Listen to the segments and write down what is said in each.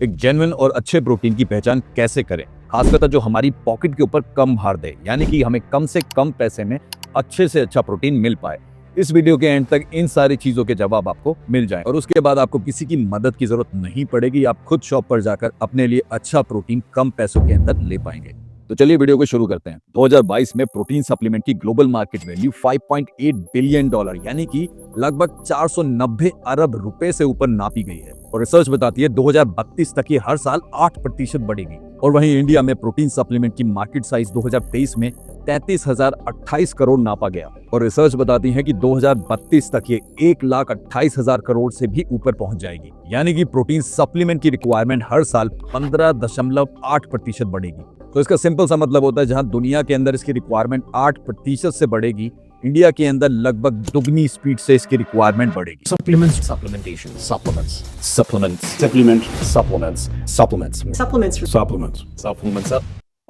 एक जेन्युइन और अच्छे प्रोटीन की पहचान कैसे करें, खासकर जो हमारी पॉकेट के ऊपर कम भार दे, यानी कि हमें कम से कम पैसे में अच्छे से अच्छा प्रोटीन मिल पाए। इस वीडियो के एंड तक इन सारी चीजों के जवाब आपको मिल जाए और उसके बाद आपको किसी की मदद की जरूरत नहीं पड़ेगी। आप खुद शॉप पर जाकर अपने लिए अच्छा प्रोटीन कम पैसों के अंदर ले पाएंगे। तो चलिए वीडियो को शुरू करते हैं। 2022 में प्रोटीन सप्लीमेंट की ग्लोबल मार्केट वैल्यू $5.8 बिलियन यानी कि लगभग 490 अरब रुपए से ऊपर नापी गई है और रिसर्च बताती है 2032 तक ये हर साल 8% बढ़ेगी। और वहीं इंडिया में प्रोटीन सप्लीमेंट की मार्केट साइज 2023 में 33,028 करोड़ नापा गया और रिसर्च बताती है कि 2032 तक ये 1,28,000 करोड़ से भी ऊपर पहुंच जाएगी। यानी कि प्रोटीन सप्लीमेंट की रिक्वायरमेंट हर साल 15.8% बढ़ेगी। तो इसका सिंपल सा मतलब होता है, जहां दुनिया के अंदर इसकी रिक्वायरमेंट 8% से बढ़ेगी, इंडिया के अंदर लगभग दुगनी स्पीड से इसकी रिक्वायरमेंट बढ़ेगी। Supplements, supplementation, supplements, supplements, supplement, supplements, supplements, supplements, supplements, supplements.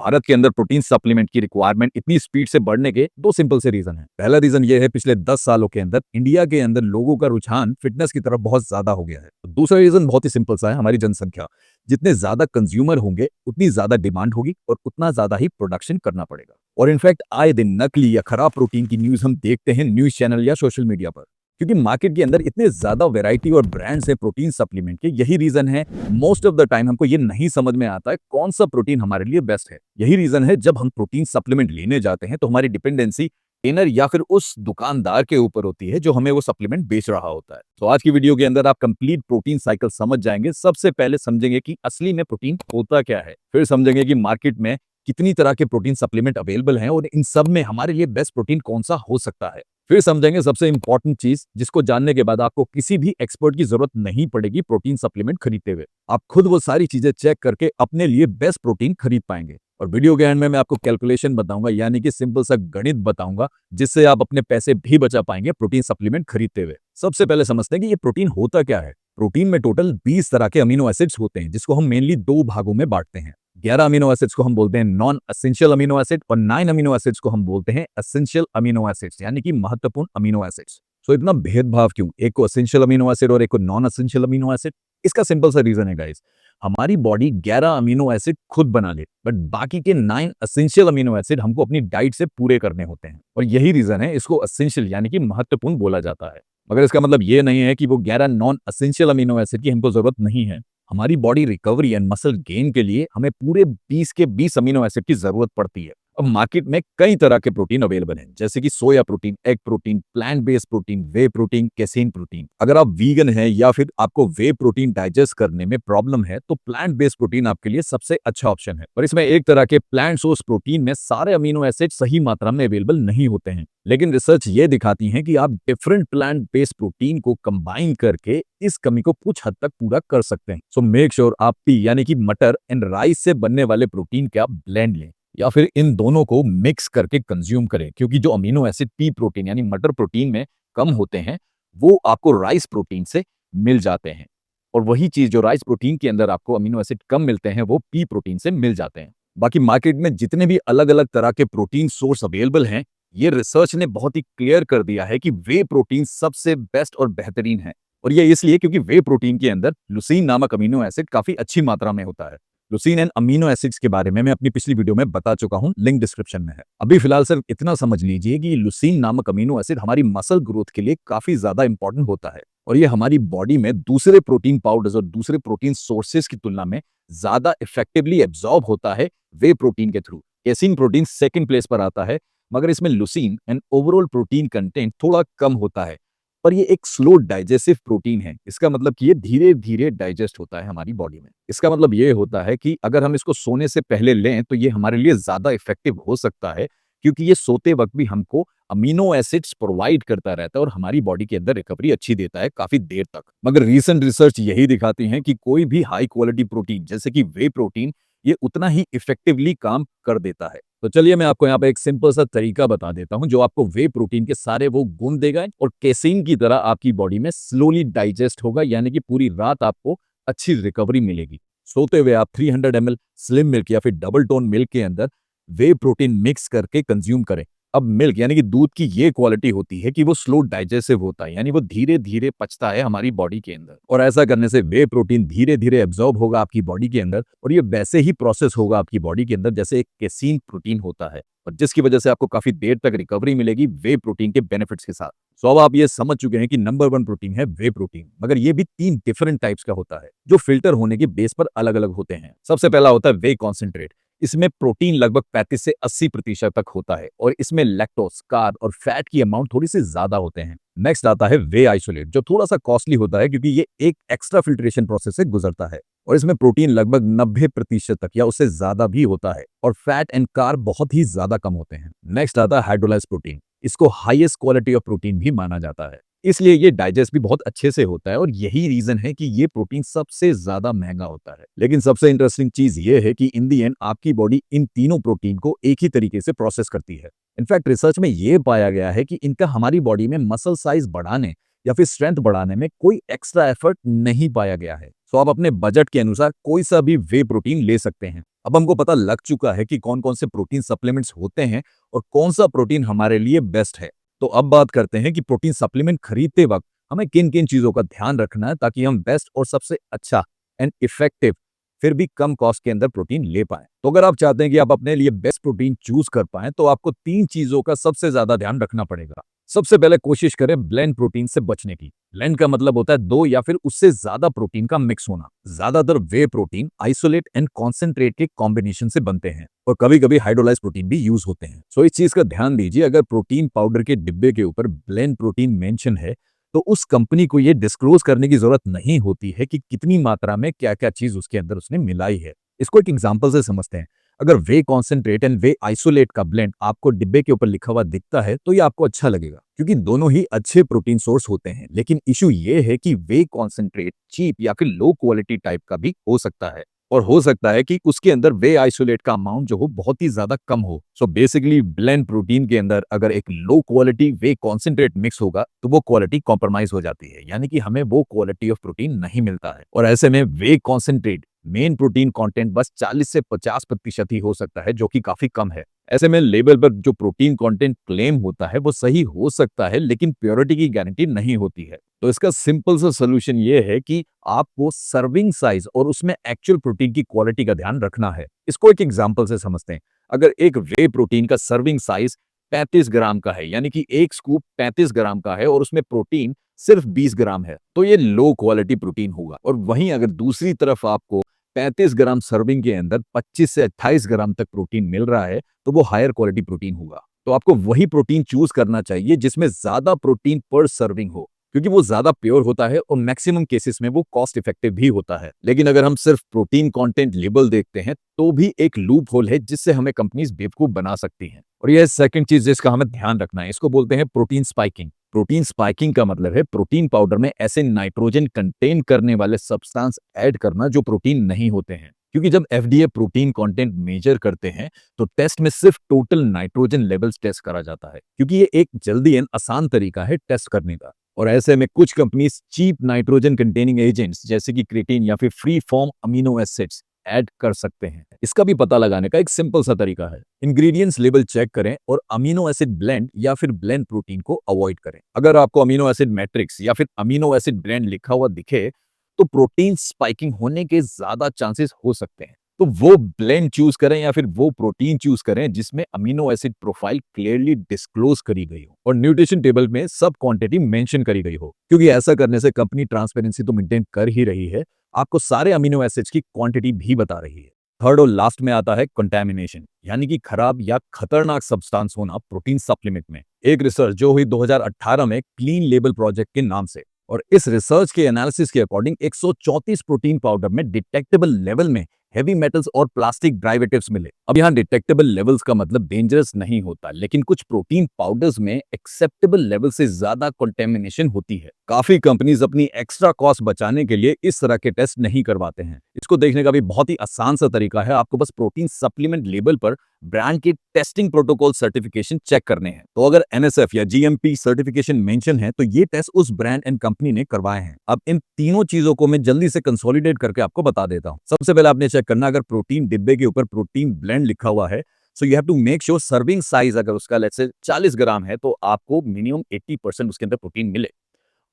Bharat के अंदर प्रोटीन सप्लीमेंट की रिक्वायरमेंट इतनी स्पीड से बढ़ने के दो सिंपल से रीजन है। पहला रीजन ये है, पिछले 10 सालों के अंदर इंडिया के अंदर लोगों का रुझान फिटनेस की तरफ बहुत ज्यादा हो गया है। दूसरा रीजन बहुत ही सिंपल सा है, हमारी जनसंख्या। जितने ज्यादा कंज्यूमर होंगे उतनी ज्यादा डिमांड होगी और उतना ज्यादा ही प्रोडक्शन करना पड़ेगा। और इनफैक्ट आए दिन नकली या खराब प्रोटीन की न्यूज हम देखते हैं न्यूज चैनल या सोशल मीडिया पर, क्योंकि मार्केट के अंदर इतने ज्यादा वैरायटी और ब्रांड्स हैं प्रोटीन सप्लीमेंट के। यही रीजन है मोस्ट ऑफ द टाइम हमको ये नहीं समझ में आता है कौन सा प्रोटीन हमारे लिए बेस्ट है। यही रीजन है जब हम प्रोटीन सप्लीमेंट लेने जाते हैं तो हमारी डिपेंडेंसी ट्रेनर या फिर उस दुकानदार के ऊपर होती है जो हमें वो सप्लीमेंट बेच रहा होता है। तो आज की वीडियो के अंदर आप कंप्लीट प्रोटीन साइकिल समझ जाएंगे। सबसे पहले समझेंगे कि असली में प्रोटीन होता क्या है, फिर समझेंगे कि मार्केट में कितनी तरह के प्रोटीन सप्लीमेंट अवेलेबल हैं और इन सब में हमारे लिए बेस्ट प्रोटीन कौन सा हो सकता है। फिर समझेंगे सबसे इंपॉर्टेंट चीज, जिसको जानने के बाद आपको किसी भी एक्सपर्ट की जरूरत नहीं पड़ेगी प्रोटीन सप्लीमेंट खरीदते हुए। आप खुद वो सारी चीजें चेक करके अपने लिए बेस्ट प्रोटीन खरीद पाएंगे। और वीडियो के एंड में मैं आपको कैलकुलेशन बताऊंगा, यानी कि सिंपल सा गणित बताऊंगा, जिससे आप अपने पैसे भी बचा पाएंगे प्रोटीन सप्लीमेंट खरीदते हुए। सबसे पहले समझते हैं कि ये प्रोटीन होता क्या है। प्रोटीन में टोटल 20 तरह के अमीनो एसिड्स होते हैं, जिसको हम मेनली दो भागों में बांटते हैं। 11 अमीनो एसिड्स को हम बोलते हैं नॉन एसेंशियल अमीनो एसिड और 9 अमीनो एसिड्स को हम बोलते हैं एसेंशियल अमीनो एसिड्स, यानी कि महत्वपूर्ण अमीनो एसिड्स। सो इतना भेदभाव क्यों, एक को एसेंशियल अमीनो एसिड और एक को नॉन एसेंशियल अमीनो एसिड? इसका सिंपल सा रीजन है गाइस, हमारी बॉडी 11 अमीनो एसिड खुद बना ले, बट बाकी के 9 एसेंशियल अमीनो एसिड हमको अपनी डाइट से पूरे करने होते हैं और यही रीजन है इसको एसेंशियल यानी कि महत्वपूर्ण बोला जाता है। मगर इसका मतलब ये नहीं है कि वो 11 नॉन एसेंशियल अमीनो एसिड की हमको जरूरत नहीं है। हमारी body recovery and muscle gain के लिए हमें पूरे 20 के 20 अमीनो एसिड की जरूरत पड़ती है। अब मार्केट में कई तरह के प्रोटीन अवेलेबल हैं, जैसे कि soya protein, egg protein, plant based protein, whey protein, casein protein. अगर आप वीगन हैं या फिर आपको वे प्रोटीन डाइजेस्ट करने में प्रॉब्लम है तो प्लांट बेस्ड प्रोटीन आपके लिए सबसे अच्छा ऑप्शन है। और इसमें एक तरह के प्लांट सोर्स प्रोटीन में सारे अमीनो एसिड सही मात्रा में अवेलेबल नहीं होते हैं, लेकिन रिसर्च ये दिखाती है कि आप डिफरेंट प्लांट बेस्ड प्रोटीन को कंबाइन करके इस कमी को कुछ हद तक पूरा कर सकते हैं। सो मेक श्योर आप पी यानी कि मटर एंड राइस से बनने वाले प्रोटीन का ब्लेंड लें या फिर इन दोनों को मिक्स करके कंज्यूम करें, क्योंकि जो अमीनो एसिड पी प्रोटीन यानी मटर प्रोटीन में कम होते हैं वो आपको राइस प्रोटीन से मिल जाते हैं, और वही चीज जो राइस प्रोटीन के अंदर आपको अमीनो एसिड कम मिलते हैं वो पी प्रोटीन से मिल जाते हैं। बाकी मार्केट में जितने भी अलग अलग तरह के प्रोटीन सोर्स अवेलेबल हैं, ये रिसर्च ने बहुत ही क्लियर कर दिया है कि वे प्रोटीन सबसे बेस्ट और बेहतरीन है। और ये इसलिए क्योंकि वे प्रोटीन के अंदर लुसीन नामक अमीनो एसिड काफी अच्छी मात्रा में होता है। लुसीन एंड अमीनो एसिड्स के बारे में मैं अपनी पिछली वीडियो में बता चुका हूं, लिंक डिस्क्रिप्शन में है। अभी फिलहाल सिर्फ इतना समझ लीजिए कि लुसीन नामक अमीनो एसिड हमारी मसल ग्रोथ के लिए काफी ज्यादा इंपॉर्टेंट होता है और ये हमारी बॉडी में दूसरे प्रोटीन पाउडर्स और दूसरे प्रोटीन सोर्सेज की तुलना में ज्यादा इफेक्टिवली एब्जॉर्ब होता है वे प्रोटीन के through. Casein protein second place पर आता है, मगर इसमें लुसीन एंड ओवरऑल प्रोटीन कंटेंट थोड़ा कम होता है, पर ये एक स्लो डाइजेस्टिव प्रोटीन है। इसका मतलब कि ये धीरे धीरे डाइजेस्ट होता है हमारी बॉडी में। इसका मतलब ये होता है कि अगर हम इसको सोने से पहले लें तो ये हमारे लिए ज्यादा इफेक्टिव हो सकता है, क्योंकि ये सोते वक्त भी हमको अमीनो एसिड्स प्रोवाइड करता रहता है और हमारी बॉडी के अंदर रिकवरी अच्छी देता है काफी देर तक। मगर रीसेंट रिसर्च यही दिखाती है कि कोई भी हाई क्वालिटी प्रोटीन जैसे कि वे प्रोटीन ये उतना ही इफेक्टिवली काम कर देता है। तो चलिए मैं आपको यहाँ पे एक सिंपल सा तरीका बता देता हूँ जो आपको वे प्रोटीन के सारे वो गुण देगा और कैसीन की तरह आपकी बॉडी में स्लोली डाइजेस्ट होगा, यानी कि पूरी रात आपको अच्छी रिकवरी मिलेगी। सोते हुए आप 300 ml स्लिम मिल्क या फिर डबल टोन मिल्क के अंदर वे प्रोटीन मिक्स करके कंज्यूम करें। अब मिल्क यानी कि दूध की ये क्वालिटी होती है कि वो स्लो डाइजेस्टिव होता है, यानी वो धीरे धीरे पचता है हमारी बॉडी के अंदर, और ऐसा करने से वे प्रोटीन धीरे धीरे एब्जॉर्ब होगा आपकी बॉडी के अंदर, और ये वैसे ही प्रोसेस होगा आपकी बॉडी के अंदर जैसे एक केसीन प्रोटीन होता है, और जिसकी वजह से आपको काफी देर तक रिकवरी मिलेगी वे प्रोटीन के बेनिफिट्स के साथ। सो अब आप ये समझ चुके हैं कि नंबर 1 प्रोटीन है वे प्रोटीन, मगर ये भी 3 डिफरेंट टाइप्स का होता है जो फिल्टर होने के बेस पर अलग अलग होते हैं। सबसे पहला होता है वे कॉन्सेंट्रेट। इसमें प्रोटीन लगभग 35 से 80% तक होता है, और इसमें लैक्टोज, कार्ब और फैट की अमाउंट थोड़ी सी ज्यादा होते हैं। नेक्स्ट आता है वे आइसोलेट, जो थोड़ा सा कॉस्टली होता है क्योंकि ये एक एक्स्ट्रा फिल्ट्रेशन प्रोसेस से गुजरता है, और इसमें प्रोटीन लगभग 90% तक या उससे ज्यादा भी होता है, और फैट एंड कार्ब बहुत ही ज्यादा कम होते हैं। नेक्स्ट आता है हाइड्रोलाइज्ड प्रोटीन। इसको हाईएस्ट क्वालिटी ऑफ प्रोटीन भी माना जाता है, इसलिए ये डाइजेस्ट भी बहुत अच्छे से होता है, और यही रीजन है कि ये प्रोटीन सबसे ज्यादा महंगा होता है। लेकिन सबसे इंटरेस्टिंग चीज ये है कि इन दी एंड आपकी बॉडी इन तीनों प्रोटीन को एक ही तरीके से प्रोसेस करती है। इनफैक्ट रिसर्च में ये पाया गया है कि इनका हमारी बॉडी में मसल साइज बढ़ाने या फिर स्ट्रेंथ बढ़ाने में कोई एक्स्ट्रा एफर्ट नहीं पाया गया है। सो आप अपने बजट के अनुसार कोई सा भी वे प्रोटीन ले सकते हैं। अब हमको पता लग चुका है कि कौन कौन से प्रोटीन सप्लीमेंट्स होते हैं और कौन सा प्रोटीन हमारे लिए बेस्ट है। तो अब बात करते हैं कि प्रोटीन सप्लीमेंट खरीदते वक्त हमें किन किन चीजों का ध्यान रखना है ताकि हम बेस्ट और सबसे अच्छा एंड इफेक्टिव फिर भी कम कॉस्ट के अंदर प्रोटीन ले पाएं। तो अगर आप चाहते हैं कि आप अपने लिए बेस्ट प्रोटीन चूज कर पाएं तो आपको 3 चीजों का सबसे ज्यादा ध्यान रखना पड़ेगा। सबसे पहले कोशिश करें ब्लेंड प्रोटीन से बचने की। ब्लेंड का मतलब होता है 2 या फिर उससे ज्यादा प्रोटीन का मिक्स होना। ज्यादातर वे प्रोटीन आइसोलेट एंड कॉन्सेंट्रेट के कॉम्बिनेशन से बनते हैं, और कभी कभी हाइड्रोलाइज्ड प्रोटीन भी यूज होते हैं। सो इस चीज का ध्यान दीजिए, अगर प्रोटीन पाउडर के डिब्बे के ऊपर ब्लेंड प्रोटीन मेंशन है तो उस कंपनी को ये डिस्क्लोज करने की जरूरत नहीं होती है कि कितनी मात्रा में क्या क्या चीज उसके अंदर उसने मिलाई है। इसको एक एग्जांपल से समझते हैं। अगर वे कॉन्सेंट्रेट एंड वे आइसोलेट का ब्लेंड आपको डिब्बे के ऊपर लिखा हुआ दिखता है तो ये आपको अच्छा लगेगा, क्योंकि दोनों ही अच्छे प्रोटीन सोर्स होते हैं। लेकिन इशू ये है कि वे कॉन्सेंट्रेट चीप या फिर लो क्वालिटी टाइप का भी हो सकता है, और हो सकता है कि उसके अंदर वे आइसोलेट का अमाउंट जो हो बहुत ही ज्यादा कम हो। सो बेसिकली ब्लेंड प्रोटीन के अंदर अगर एक लो क्वालिटी वे कॉन्सेंट्रेट मिक्स होगा तो वो क्वालिटी कॉम्प्रोमाइज हो जाती है, यानी कि हमें वो क्वालिटी ऑफ प्रोटीन नहीं मिलता है। और ऐसे में वे कॉन्सेंट्रेट मेन प्रोटीन कंटेंट बस 40 से 50% ही हो सकता है, जो कि काफी कम है। ऐसे में लेबल पर जो प्रोटीन कंटेंट क्लेम होता है वो सही हो सकता है, लेकिन प्योरिटी की गारंटी नहीं होती है। तो इसका सिंपल सा सोल्यूशन ये है कि आपको सर्विंग साइज और उसमें एक्चुअल प्रोटीन की क्वालिटी का ध्यान रखना है। इसको एक एग्जांपल से समझते हैं। अगर एक वे प्रोटीन का सर्विंग साइज 35 ग्राम का है, यानी कि एक स्कूप 35 ग्राम का है और उसमें प्रोटीन सिर्फ 20 ग्राम है, तो ये लो क्वालिटी प्रोटीन होगा। और वहीं अगर दूसरी तरफ आपको 35 ग्राम सर्विंग के अंदर 25 से 28 ग्राम तक प्रोटीन मिल रहा है तो वो हायर क्वालिटी प्रोटीन होगा। तो आपको वही प्रोटीन चूज करना चाहिए जिसमें ज्यादा प्रोटीन पर सर्विंग हो, क्योंकि वो ज्यादा प्योर होता है और मैक्सिमम केसेस में वो कॉस्ट इफेक्टिव भी होता है। लेकिन अगर हम सिर्फ प्रोटीन कंटेंट लेबल देखते हैं तो भी एक लूप होल है जिससे हमें कंपनीज बेवकूफ बना सकती हैं। और यह सेकंड चीज जिसका हमें ध्यान रखना है, इसको बोलते हैं प्रोटीन स्पाइकिंग। प्रोटीन स्पाइकिंग का मतलब है प्रोटीन पाउडर में ऐसे नाइट्रोजन कंटेन करने वाले सब्सटेंस ऐड करना जो प्रोटीन नहीं होते हैं। क्योंकि जब एफडीए प्रोटीन कंटेंट मेजर करते हैं तो टेस्ट में सिर्फ टोटल नाइट्रोजन लेवल्स टेस्ट करा जाता है, क्योंकि ये एक जल्दी एंड आसान तरीका है टेस्ट करने का। और ऐसे में कुछ companies cheap nitrogen containing agents जैसे कि क्रिएटिन या फिर free form amino acids add कर सकते हैं। इसका भी पता लगाने का एक सिंपल सा तरीका है। इंग्रेडिएंट्स लेबल चेक करें और अमीनो एसिड ब्लेंड या फिर ब्लेंड प्रोटीन को अवॉइड करें। अगर आपको अमीनो एसिड मैट्रिक्स या फिर अमीनो एसिड ब्लेंड लिखा हुआ दिखे तो प्रोटीन स्पाइकिंग होने के ज्यादा चांसेस हो सकते हैं। तो वो ब्लेंड चूज करें या फिर वो प्रोटीन चूज करें जिसमें amino acid profile clearly disclose करी गई हो और न्यूट्रिशन टेबल में सब क्वांटिटी मेंशन करी गई हो, क्योंकि ऐसा करने से कंपनी ट्रांसपेरेंसी तो मेंटेन कर ही रही है, आपको सारे अमीनो एसिड्स की क्वांटिटी भी बता रही है। थर्ड और लास्ट में आता है कंटेमिनेशन, यानी कि खराब या खतरनाक सब्सटेंस होना प्रोटीन सप्लीमेंट में। एक रिसर्च जो हुई 2018 में क्लीन लेबल प्रोजेक्ट के नाम से, और इस रिसर्च के एनालिसिस के अकॉर्डिंग 134 प्रोटीन पाउडर में डिटेक्टेबल लेवल में हेवी मेटल्स और प्लास्टिक डेरिवेटिव्स मिले। अब यहाँ डिटेक्टेबल लेवल्स का मतलब डेंजरस नहीं होता, लेकिन कुछ प्रोटीन पाउडर्स में एक्सेप्टेबल लेवल से ज्यादा कंटेमिनेशन होती है। काफी कंपनीज अपनी एक्स्ट्रा कॉस्ट बचाने के लिए इस तरह के टेस्ट नहीं करवाते हैं। इसको देखने का भी बहुत ही आसान सा तरीका है, आपको बस प्रोटीन सप्लीमेंट लेबल पर ब्रांड के टेस्टिंग प्रोटोकॉल सर्टिफिकेशन चेक करने हैं। तो अगर एनएसएफ या जीएमपी सर्टिफिकेशन मेंशन है तो ये टेस्ट उस ब्रांड एंड कंपनी ने करवाए हैं। अब इन तीनों चीजों को मैं जल्दी से कंसोलिडेट करके आपको बता देता हूं। सबसे पहले आपने चेक करना, अगर प्रोटीन डिब्बे के ऊपर प्रोटीन ब्लेंड लिखा हुआ है so you have to make sure serving size अगर उसका लेट्स से 40 ग्राम है तो आपको मिनिमम 80% उसके अंदर प्रोटीन मिले।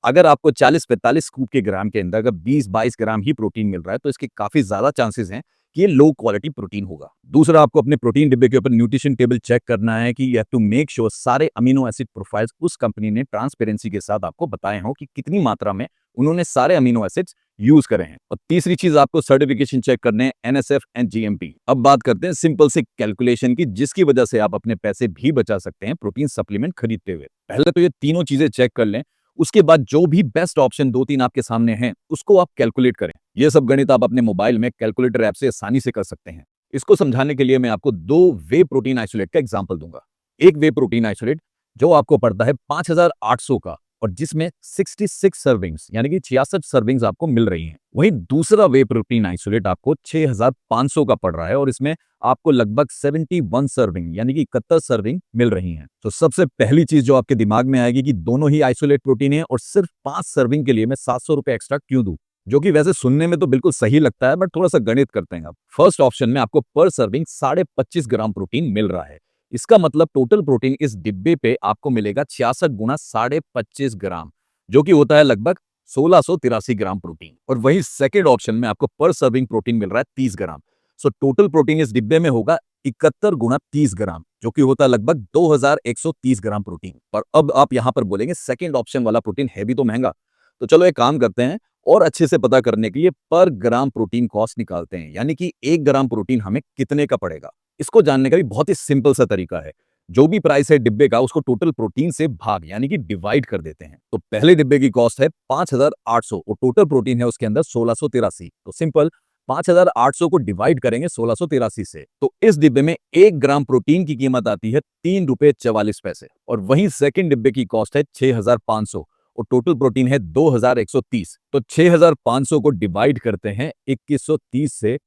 अगर आपको 40-45 स्कूप के ग्राम के अंदर अगर 20-22 ग्राम ही प्रोटीन मिल रहा है तो इसके काफी ज्यादा चांसेस हैं कि ये लो क्वालिटी प्रोटीन होगा। दूसरा, आपको अपने प्रोटीन डिब्बे के ऊपर न्यूट्रिशन टेबल चेक करना है कि you have to make sure सारे अमीनो एसिड प्रोफाइल्स उस कंपनी ने ट्रांसपेरेंसी के साथ आपको बताए हों कि कितनी मात्रा में उन्होंने सारे अमीनो एसिड्स यूज करे हैं। और तीसरी चीज, आपको सर्टिफिकेशन चेक करने हैं एनएसएफ एंड जीएमपी। अब बात करते हैं सिंपल से कैलकुलेशन की, जिसकी वजह से आप अपने पैसे भी बचा सकते हैं प्रोटीन सप्लीमेंट खरीदते हुए। पहले तो ये तीनों चीजें चेक कर लें, उसके बाद जो भी बेस्ट ऑप्शन 2-3 आपके सामने हैं उसको आप कैलकुलेट करें। ये सब गणित आप अपने मोबाइल में कैलकुलेटर ऐप से आसानी से कर सकते हैं। इसको समझाने के लिए मैं आपको 2 वे प्रोटीन आइसोलेट का एग्जांपल दूंगा। एक वे प्रोटीन आइसोलेट जो आपको पड़ता है 5800 का और जिसमें 66 सर्विंग्स यानी कि 66 सर्विंग्स आपको मिल रही हैं। वहीं दूसरा वे प्रोटीन आइसोलेट आपको 6500 का पड़ रहा है और इसमें आपको लगभग 71 सर्विंग यानी कि 71 सर्विंग मिल रही हैं। तो सबसे पहली चीज जो आपके दिमाग में आएगी कि दोनों ही आइसोलेट प्रोटीन है और सिर्फ 5 सर्विंग के लिए मैं 700 रुपए एक्स्ट्रा क्यों दूं? जो कि वैसे सुनने में तो बिल्कुल सही लगता है, बट थोड़ा सा गणित करते हैं आप। फर्स्ट ऑप्शन में आपको पर सर्विंग 25.5 ग्राम प्रोटीन मिल रहा है। इसका मतलब टोटल प्रोटीन इस डिब्बे पे आपको मिलेगा 66 गुना 25.5 ग्राम, जो कि होता है लगभग 1683 ग्राम प्रोटीन। और वही सेकेंड ऑप्शन में आपको पर सर्विंग प्रोटीन मिल रहा है 30 ग्राम। सो टोटल प्रोटीन इस डिब्बे में होगा 71 गुना 30 ग्राम, जो कि होता है लगभग 2130 ग्राम प्रोटीन। और अब आप यहां पर बोलेंगे सेकेंड ऑप्शन वाला प्रोटीन है भी तो महंगा। तो चलो एक काम करते हैं और अच्छे से पता करने के लिए पर ग्राम प्रोटीन कॉस्ट निकालते हैं, यानी कि 1 ग्राम प्रोटीन हमें कितने का पड़ेगा। इसको जानने का भी बहुत ही सिंपल सा तरीका है। जो भी प्राइस है डिब्बे का उसको टोटल प्रोटीन से भाग यानी कि डिवाइड कर देते हैं। तो पहले डिब्बे की कॉस्ट है 5800 और टोटल प्रोटीन है उसके अंदर 1683। तो सिंपल 5800 को डिवाइड करेंगे 1683 से, तो इस डिब्बे में 1 ग्राम प्रोटीन की कीमत आती है 3 रुपए 44 पैसे। और वहीं सेकंड डिब्बे की कॉस्ट है 6500 और टोटल प्रोटीन है 2130। तो 6500 को डिवाइड करते हैं 2130 से,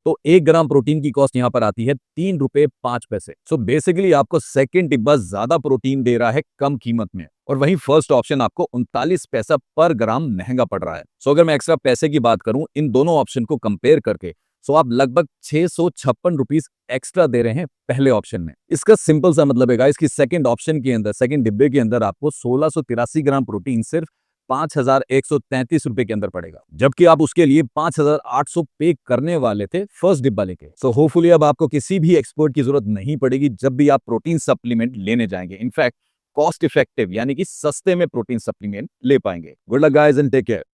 तो 1 ग्राम प्रोटीन की कॉस्ट यहां पर आती है 3 रुपए 5 पैसे। सो बेसिकली आपको सेकंड डिब्बा ज्यादा प्रोटीन दे रहा है कम कीमत में, और वहीं फर्स्ट ऑप्शन आपको 39 पैसा पर ग्राम महंगा पड़ रहा है। सो अगर मैं एक्स्ट्रा पैसे की बात करूं इन दोनों ऑप्शन को कंपेयर करके, सो आप लगभग 656 रुपीस एक्स्ट्रा दे रहे हैं पहले ऑप्शन में। इसका सिंपल सा मतलब है गाइस कि सेकंड ऑप्शन के अंदर, सेकंड डिब्बे के अंदर आपको 1683 ग्राम प्रोटीन सिर्फ 5133 रुपए के अंदर पड़ेगा, जबकि आप उसके लिए 5800 पे करने वाले थे फर्स्ट डिब्बा लेके। सो होपफुली अब आपको किसी भी एक्सपर्ट की जरूरत नहीं पड़ेगी जब भी आप प्रोटीन सप्लीमेंट लेने जाएंगे। इनफैक्ट कॉस्ट इफेक्टिव यानी कि सस्ते में प्रोटीन सप्लीमेंट ले पाएंगे। Good luck guys and take care.